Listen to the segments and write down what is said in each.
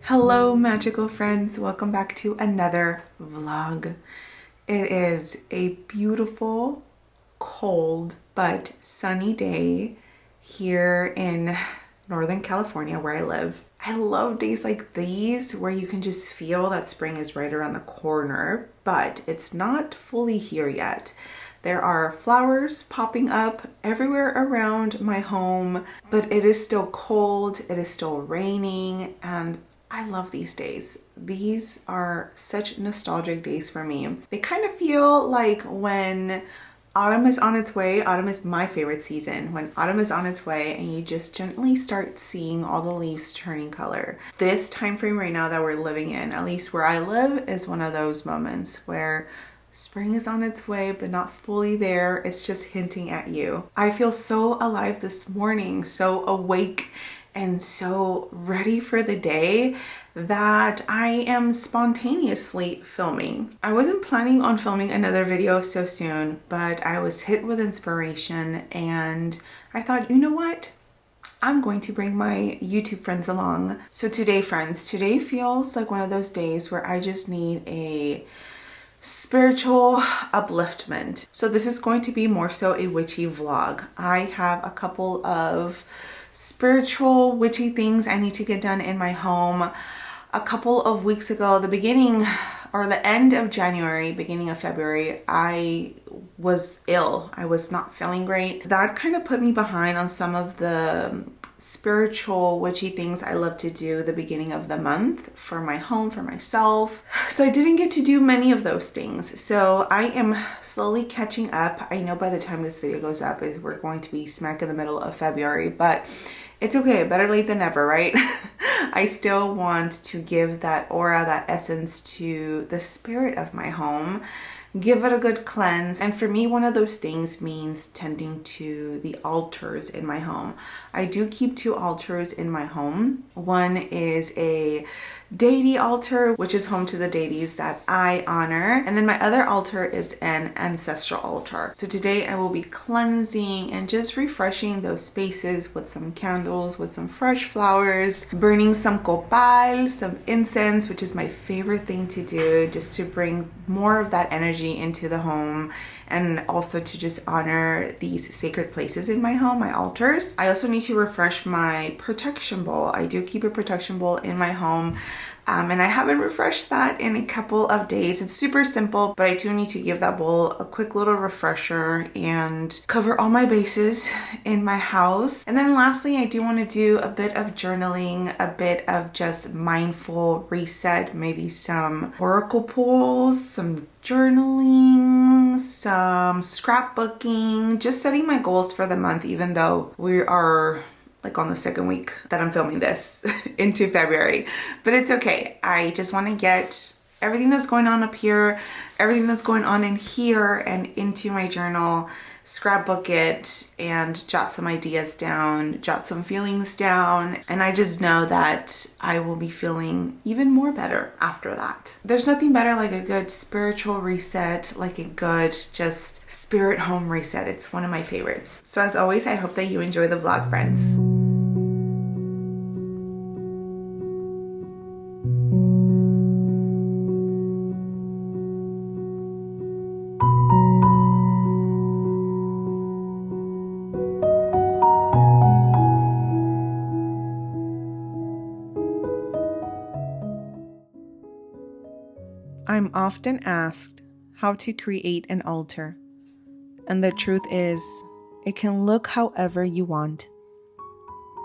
Hello, magical friends. Welcome back to another vlog. It is a beautiful, cold, but sunny day here in Northern California where I live. I love days like these where you can just feel that spring is right around the corner, but it's not fully here yet. There are flowers popping up everywhere around my home, but it is still cold, it is still raining, and I love these days. These are such nostalgic days for me. They kind of feel like when autumn is on its way. Autumn is my favorite season. When autumn is on its way and you just gently start seeing all the leaves turning color. This time frame right now that we're living in, at least where I live, is one of those moments where spring is on its way, but not fully there. It's just hinting at you. I feel so alive this morning, so awake and so ready for the day that I am spontaneously filming. I wasn't planning on filming another video so soon, but I was hit with inspiration and I thought, you know what? I'm going to bring my YouTube friends along. So today, friends, today feels like one of those days where I just need a spiritual upliftment. So this is going to be more so a witchy vlog. I have a couple of spiritual witchy things I need to get done in my home. A couple of weeks ago, the beginning or the end of January, beginning of February, I was ill. I was not feeling great. That kind of put me behind on some of the spiritual witchy things I love to do the beginning of the month for my home, for myself. So I didn't get to do many of those things. So I am slowly catching up. I know by the time this video goes up, we're going to be smack in the middle of February, but it's okay, better late than never, right? I still want to give that aura, that essence to the spirit of my home, give it a good cleanse. And for me, one of those things means tending to the altars in my home. I do keep two altars in my home. One is a deity altar, which is home to the deities that I honor. And then my other altar is an ancestral altar. So today I will be cleansing and just refreshing those spaces with some candles, with some fresh flowers, burning some copal, some incense, which is my favorite thing to do, just to bring more of that energy into the home and also to just honor these sacred places in my home, my altars. I also need to refresh my protection bowl. I do keep a protection bowl in my home. And I haven't refreshed that in a couple of days. It's super simple, but I do need to give that bowl a quick little refresher and cover all my bases in my house. And then lastly, I do want to do a bit of journaling, a bit of just mindful reset, maybe some oracle pulls, some journaling, some scrapbooking, just setting my goals for the month, even though we are like on the second week that I'm filming this into February. But it's okay. I just want to get everything that's going on up here, everything that's going on in here and into my journal, scrapbook it and jot some ideas down, jot some feelings down. And I just know that I will be feeling even more better after that. There's nothing better like a good spiritual reset, like a good just spirit home reset. It's one of my favorites. So as always, I hope that you enjoy the vlog, friends. I'm often asked how to create an altar, and the truth is, it can look however you want.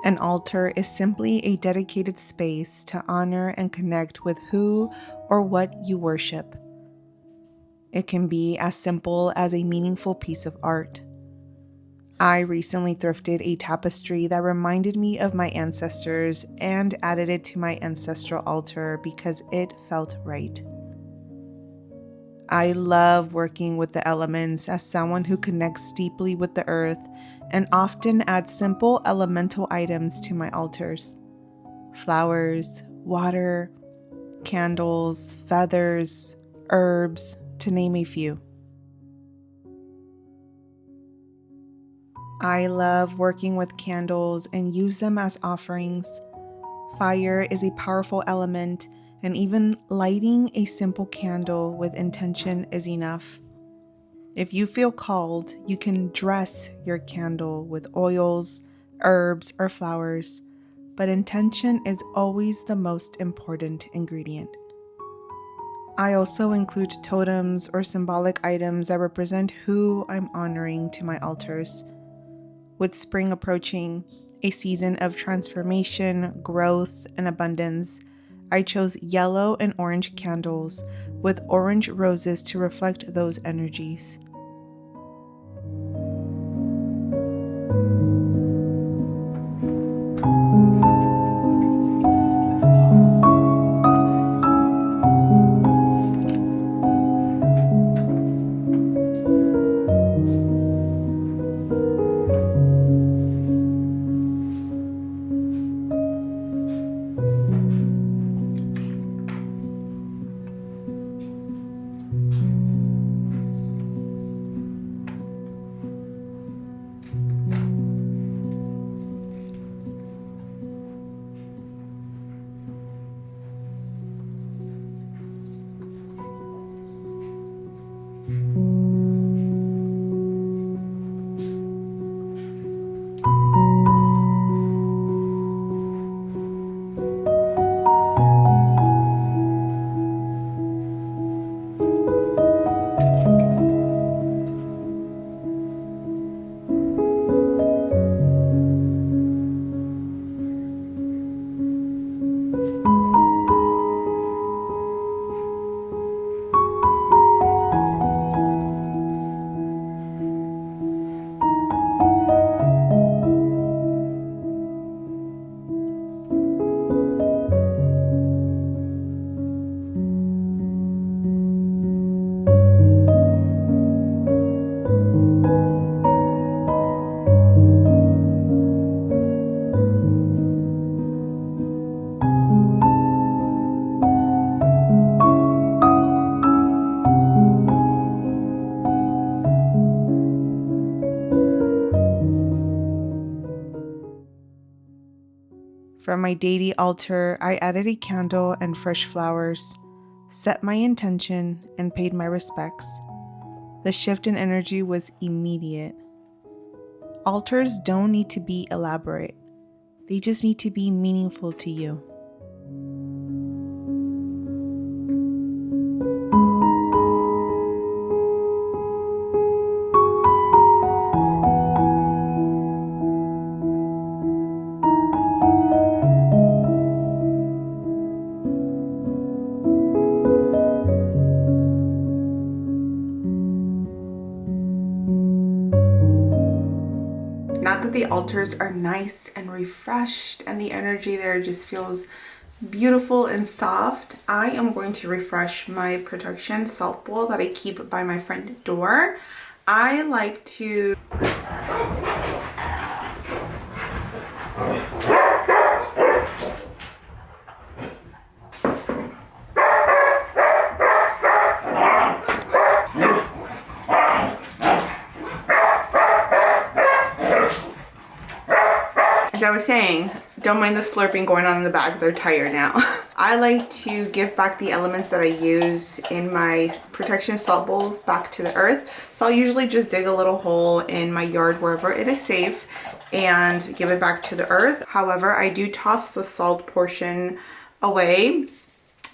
An altar is simply a dedicated space to honor and connect with who or what you worship. It can be as simple as a meaningful piece of art. I recently thrifted a tapestry that reminded me of my ancestors and added it to my ancestral altar because it felt right. I love working with the elements as someone who connects deeply with the earth and often adds simple elemental items to my altars. Flowers, water, candles, feathers, herbs, to name a few. I love working with candles and use them as offerings. Fire is a powerful element, and even lighting a simple candle with intention is enough. If you feel called, you can dress your candle with oils, herbs, or flowers, but intention is always the most important ingredient. I also include totems or symbolic items that represent who I'm honoring to my altars. With spring approaching, a season of transformation, growth, and abundance, I chose yellow and orange candles with orange roses to reflect those energies. From my deity altar, I added a candle and fresh flowers, set my intention, and paid my respects. The shift in energy was immediate. Altars don't need to be elaborate. They just need to be meaningful to you. Now that the altars are nice and refreshed and the energy there just feels beautiful and soft, I am going to refresh my protection salt bowl that I keep by my front door. I like to as I was saying, don't mind the slurping going on in the back. They're tired now. I like to give back the elements that I use in my protection salt bowls back to the earth. So I'll usually just dig a little hole in my yard wherever it is safe and give it back to the earth. However, I do toss the salt portion away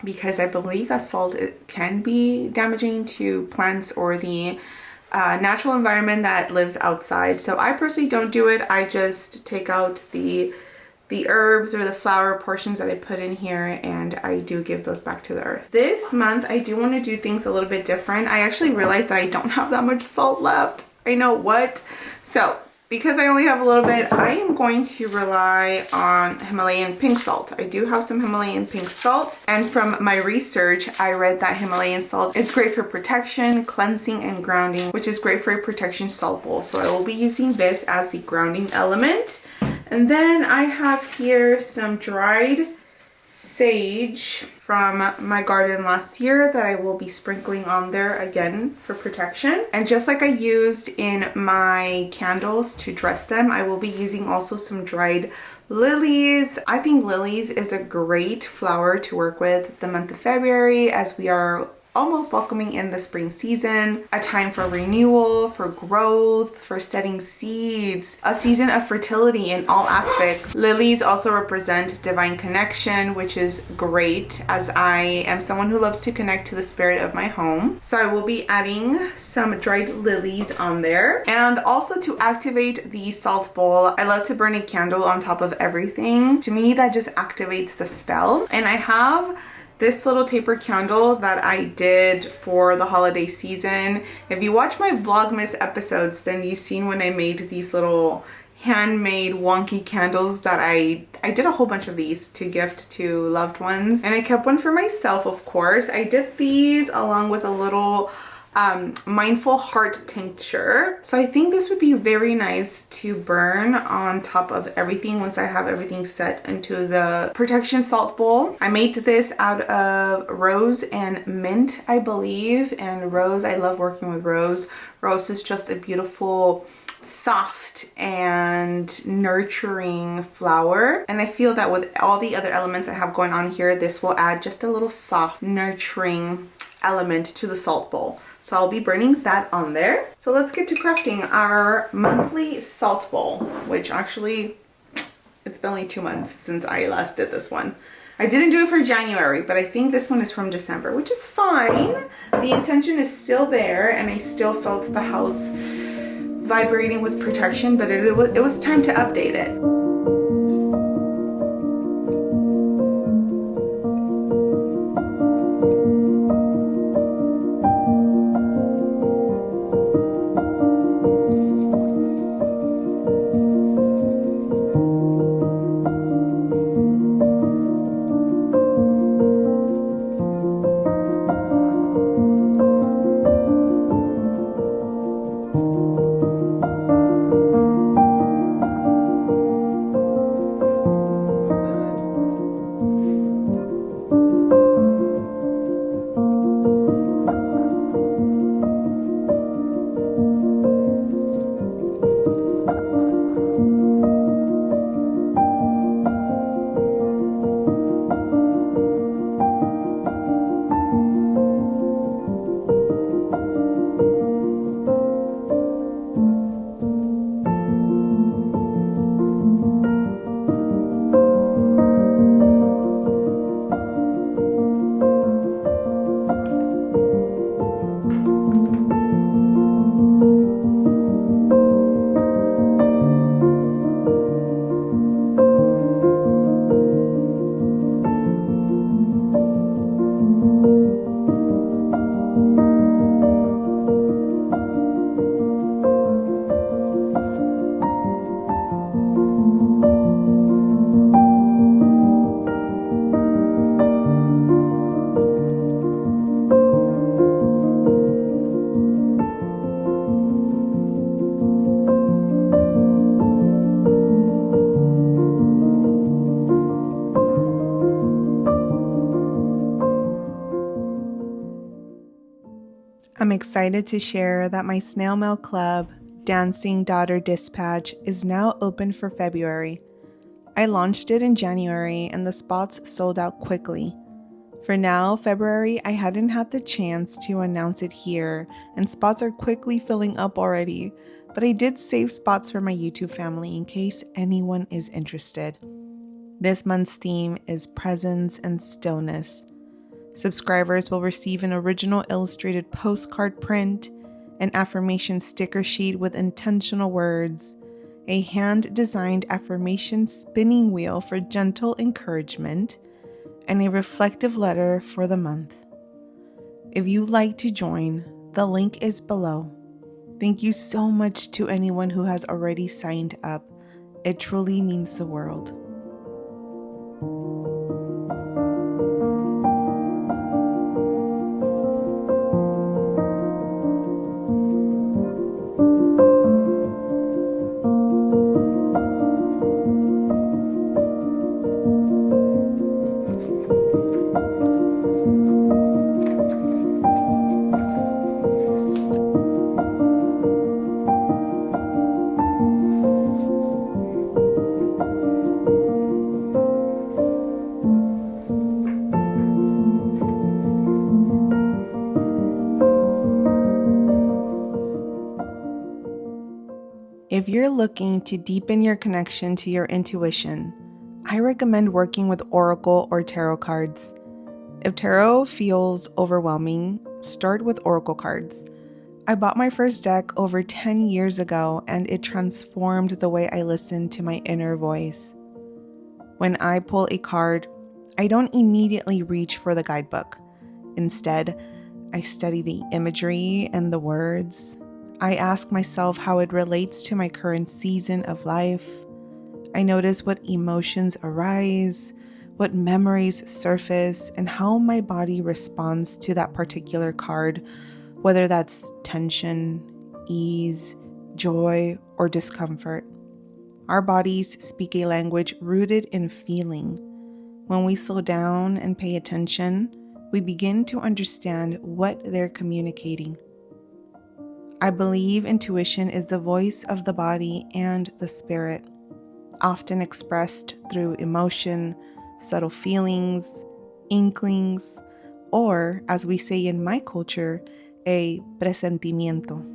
because I believe that salt can be damaging to plants or the natural environment that lives outside. So I personally don't do it. I just take out the herbs or the flower portions that I put in here, and I do give those back to the earth. This month I do want to do things a little bit different. I actually realized that I don't have that much salt left. I know what. So because I only have a little bit, I am going to rely on Himalayan pink salt. I do have some Himalayan pink salt, and from my research, I read that Himalayan salt is great for protection, cleansing, and grounding, which is great for a protection salt bowl. So I will be using this as the grounding element. And then I have here some dried sage from my garden last year that I will be sprinkling on there again for protection. And just like I used in my candles to dress them, I will be using also some dried Lilies. I think lilies is a great flower to work with the month of February, as we are almost welcoming in the spring season, a time for renewal, for growth, for setting seeds, a season of fertility in all aspects. Lilies also represent divine connection, which is great, as I am someone who loves to connect to the spirit of my home. So I will be adding some dried lilies on there. And also to activate the salt bowl, I love to burn a candle on top of everything. To me, that just activates the spell. And I have this little taper candle that I did for the holiday season. If you watch my Vlogmas episodes, then you've seen when I made these little handmade wonky candles that I did a whole bunch of these to gift to loved ones. And I kept one for myself, of course. I did these along with a little mindful heart tincture. So I think this would be very nice to burn on top of everything once I have everything set into the protection salt bowl. I made this out of rose and mint, I believe. And rose, I love working with rose. Rose is just a beautiful, soft and nurturing flower, and I feel that with all the other elements I have going on here, this will add just a little soft, nurturing element to the salt bowl. So I'll be burning that on there. So let's get to crafting our monthly salt bowl, which actually, it's been only 2 months since I last did this one. I didn't do it for January, but I think this one is from December, which is fine. The intention is still there, and I still felt the house vibrating with protection, but it was time to update it. I'm excited to share that my snail mail club, Dancing Daughter Dispatch, is now open for February. I launched it in January and the spots sold out quickly. For now, February, I hadn't had the chance to announce it here, and spots are quickly filling up already, but I did save spots for my YouTube family in case anyone is interested. This month's theme is presence and stillness. Subscribers will receive an original illustrated postcard print, an affirmation sticker sheet with intentional words, a hand-designed affirmation spinning wheel for gentle encouragement, and a reflective letter for the month. If you'd like to join, the link is below. Thank you so much to anyone who has already signed up. It truly means the world. If you're looking to deepen your connection to your intuition, I recommend working with oracle or tarot cards. If tarot feels overwhelming, start with oracle cards. I bought my first deck over 10 years ago, and it transformed the way I listen to my inner voice. When I pull a card, I don't immediately reach for the guidebook. Instead, I study the imagery and the words. I ask myself how it relates to my current season of life. I notice what emotions arise, what memories surface, and how my body responds to that particular card, whether that's tension, ease, joy, or discomfort. Our bodies speak a language rooted in feeling. When we slow down and pay attention, we begin to understand what they're communicating. I believe intuition is the voice of the body and the spirit, often expressed through emotion, subtle feelings, inklings, or, as we say in my culture, a presentimiento.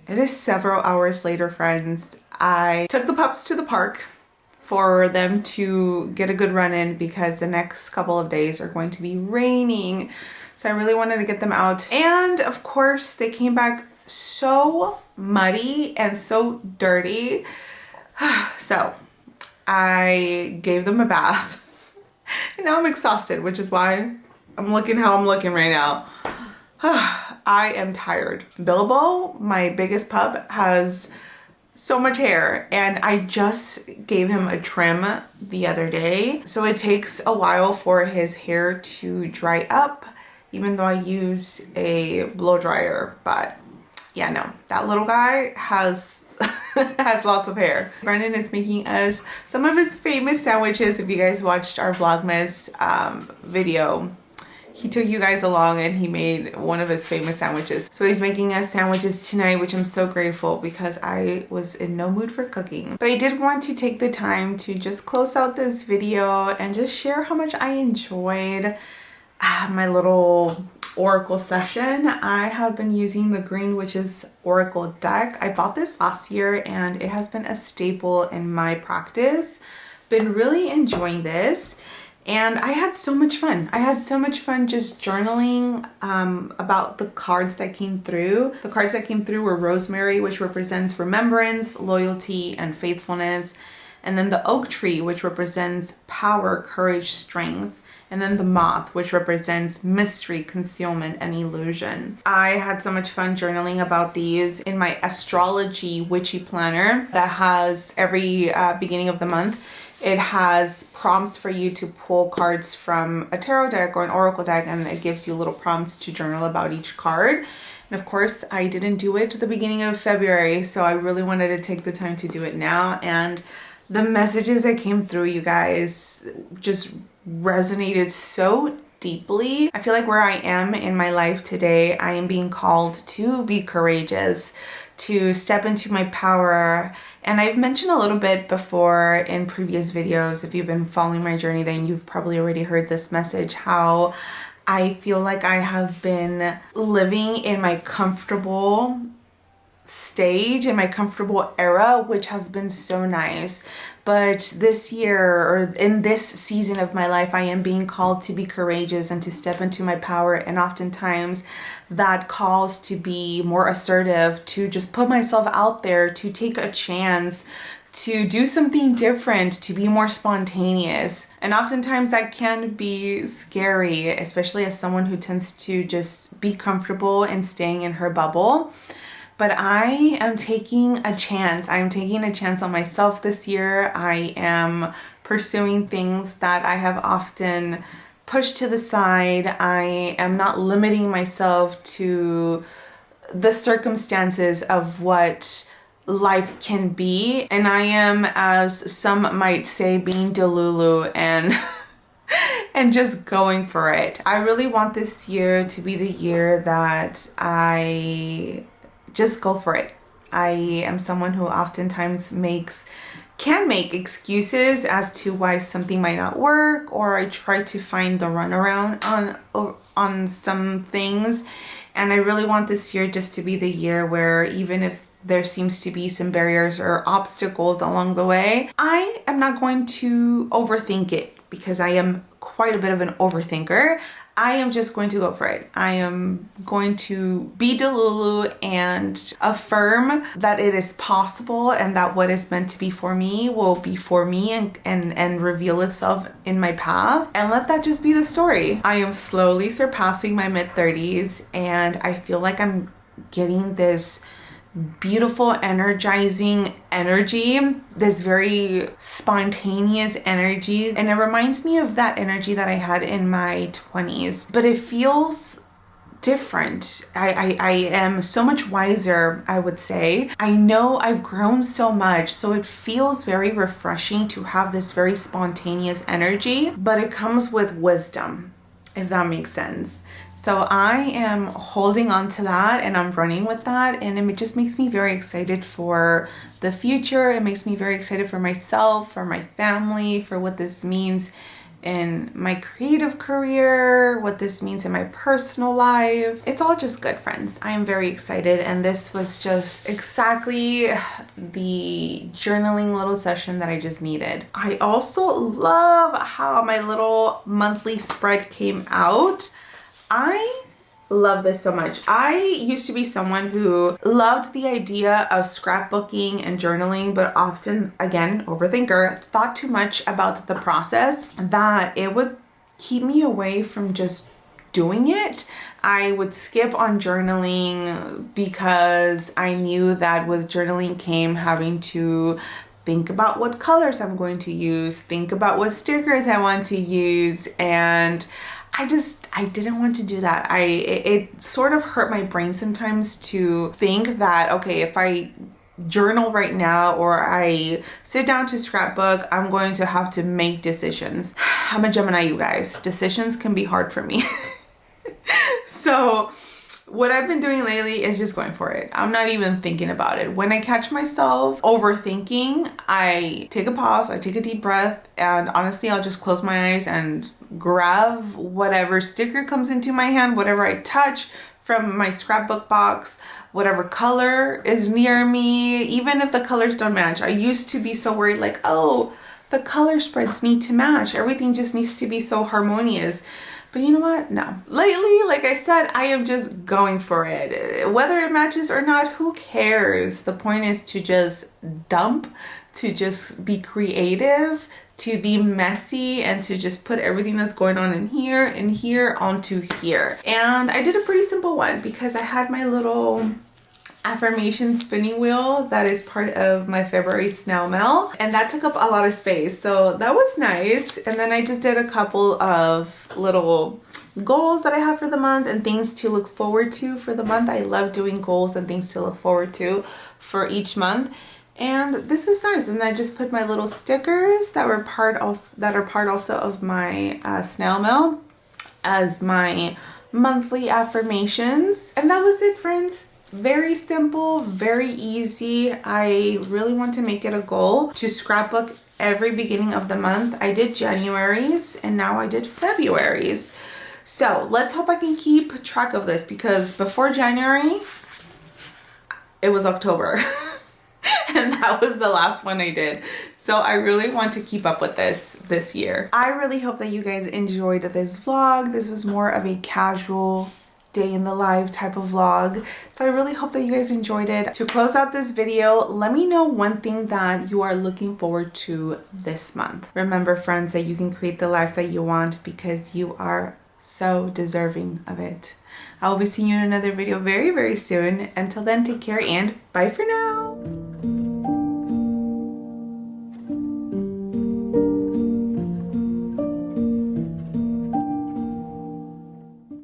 It is several hours later, friends. I took the pups to the park for them to get a good run in because the next couple of days are going to be raining. So I really wanted to get them out. And of course, they came back so muddy and so dirty. So I gave them a bath. And now I'm exhausted, which is why I'm looking how I'm looking right now. I am tired. Bilbo, my biggest pup, has so much hair, and I just gave him a trim the other day. So it takes a while for his hair to dry up, even though I use a blow dryer. But yeah, no, that little guy has has lots of hair. Brendan is making us some of his famous sandwiches. If you guys watched our Vlogmas video, he took you guys along and he made one of his famous sandwiches. So he's making us sandwiches tonight, which I'm so grateful because I was in no mood for cooking. But I did want to take the time to just close out this video and just share how much I enjoyed my little oracle session. I have been using the Green Witches Oracle deck. I bought this last year and it has been a staple in my practice. Been really enjoying this. And I had so much fun. I had so much fun just journaling about the cards that came through. The cards that came through were Rosemary, which represents remembrance, loyalty, and faithfulness. And then the Oak Tree, which represents power, courage, strength. And then the Moth, which represents mystery, concealment, and illusion. I had so much fun journaling about these in my astrology witchy planner that has every beginning of the month. It has prompts for you to pull cards from a tarot deck or an oracle deck, and it gives you little prompts to journal about each card. And of course, I didn't do it at the beginning of February, so I really wanted to take the time to do it now. And the messages that came through, you guys, just resonated so deeply. I feel like where I am in my life today, I am being called to be courageous, to step into my power. And I've mentioned a little bit before in previous videos, if you've been following my journey, then you've probably already heard this message, how I feel like I have been living in my comfortable stage, in my comfortable era, which has been so nice. But this year, or in this season of my life, I am being called to be courageous and to step into my power. And oftentimes that calls to be more assertive, to just put myself out there, to take a chance, to do something different, to be more spontaneous. And oftentimes that can be scary, especially as someone who tends to just be comfortable and staying in her bubble. But I am taking a chance. I'm taking a chance on myself this year. I am pursuing things that I have often pushed to the side. I am not limiting myself to the circumstances of what life can be. And I am, as some might say, being delulu and and just going for it. I really want this year to be the year that I just go for it. I am someone who oftentimes can make excuses as to why something might not work, or I try to find the runaround on some things. And I really want this year just to be the year where, even if there seems to be some barriers or obstacles along the way, I am not going to overthink it, because I am quite a bit of an overthinker. I am just going to go for it. I am going to be delulu and affirm that it is possible, and that what is meant to be for me will be for me, and reveal itself in my path, and let that just be the story. I am slowly surpassing my mid-30s, and I feel like I'm getting this beautiful, energizing energy, this very spontaneous energy. And it reminds me of that energy that I had in my 20s, but it feels different. I am so much wiser, I would say. I know I've grown so much, so it feels very refreshing to have this very spontaneous energy, but it comes with wisdom, if that makes sense. So I am holding on to that, and I'm running with that, and it just makes me very excited for the future. It makes me very excited for myself, for my family, for what this means in my creative career, what this means in my personal life. It's all just good, friends. I am very excited, and this was just exactly the journaling little session that I just needed. I also love how my little monthly spread came out. I love this so much. I used to be someone who loved the idea of scrapbooking and journaling, but often, again, overthinker, thought too much about the process that it would keep me away from just doing it. I would skip on journaling because I knew that with journaling came having to think about what colors I'm going to use, think about what stickers I want to use, and I didn't want to do that. It sort of hurt my brain sometimes to think that, okay, if I journal right now or I sit down to scrapbook, I'm going to have to make decisions. I'm a Gemini, you guys. Decisions can be hard for me. So what I've been doing lately is just going for it. I'm not even thinking about it. When I catch myself overthinking, I take a pause, I take a deep breath, and honestly, I'll just close my eyes and grab whatever sticker comes into my hand, whatever I touch from my scrapbook box, whatever color is near me, even if the colors don't match. I used to be so worried, like, oh, the color spreads need to match. Everything just needs to be so harmonious. But you know what? No. Lately, like I said, I am just going for it. Whether it matches or not, who cares? The point is to just dump, to just be creative, to be messy, and to just put everything that's going on in here onto here. And I did a pretty simple one because I had my little affirmation spinning wheel that is part of my February snail mail, and that took up a lot of space, so that was nice. And then I just did a couple of little goals that I have for the month and things to look forward to for the month. I love doing goals and things to look forward to for each month, and this was nice. And I just put my little stickers that are part also of my snail mail as my monthly affirmations, and that was it, friends. Very simple, very easy. I really want to make it a goal to scrapbook every beginning of the month. I did January's and now I did February's. So let's hope I can keep track of this, because before January, it was October. And that was the last one I did. So I really want to keep up with this year. I really hope that you guys enjoyed this vlog. This was more of a casual day in the life type of vlog, so I really hope that you guys enjoyed it. To close out this video, let me know one thing that you are looking forward to this month. Remember, friends, that you can create the life that you want because you are so deserving of it. I will be seeing you in another video very, very soon. Until then, take care and bye for now.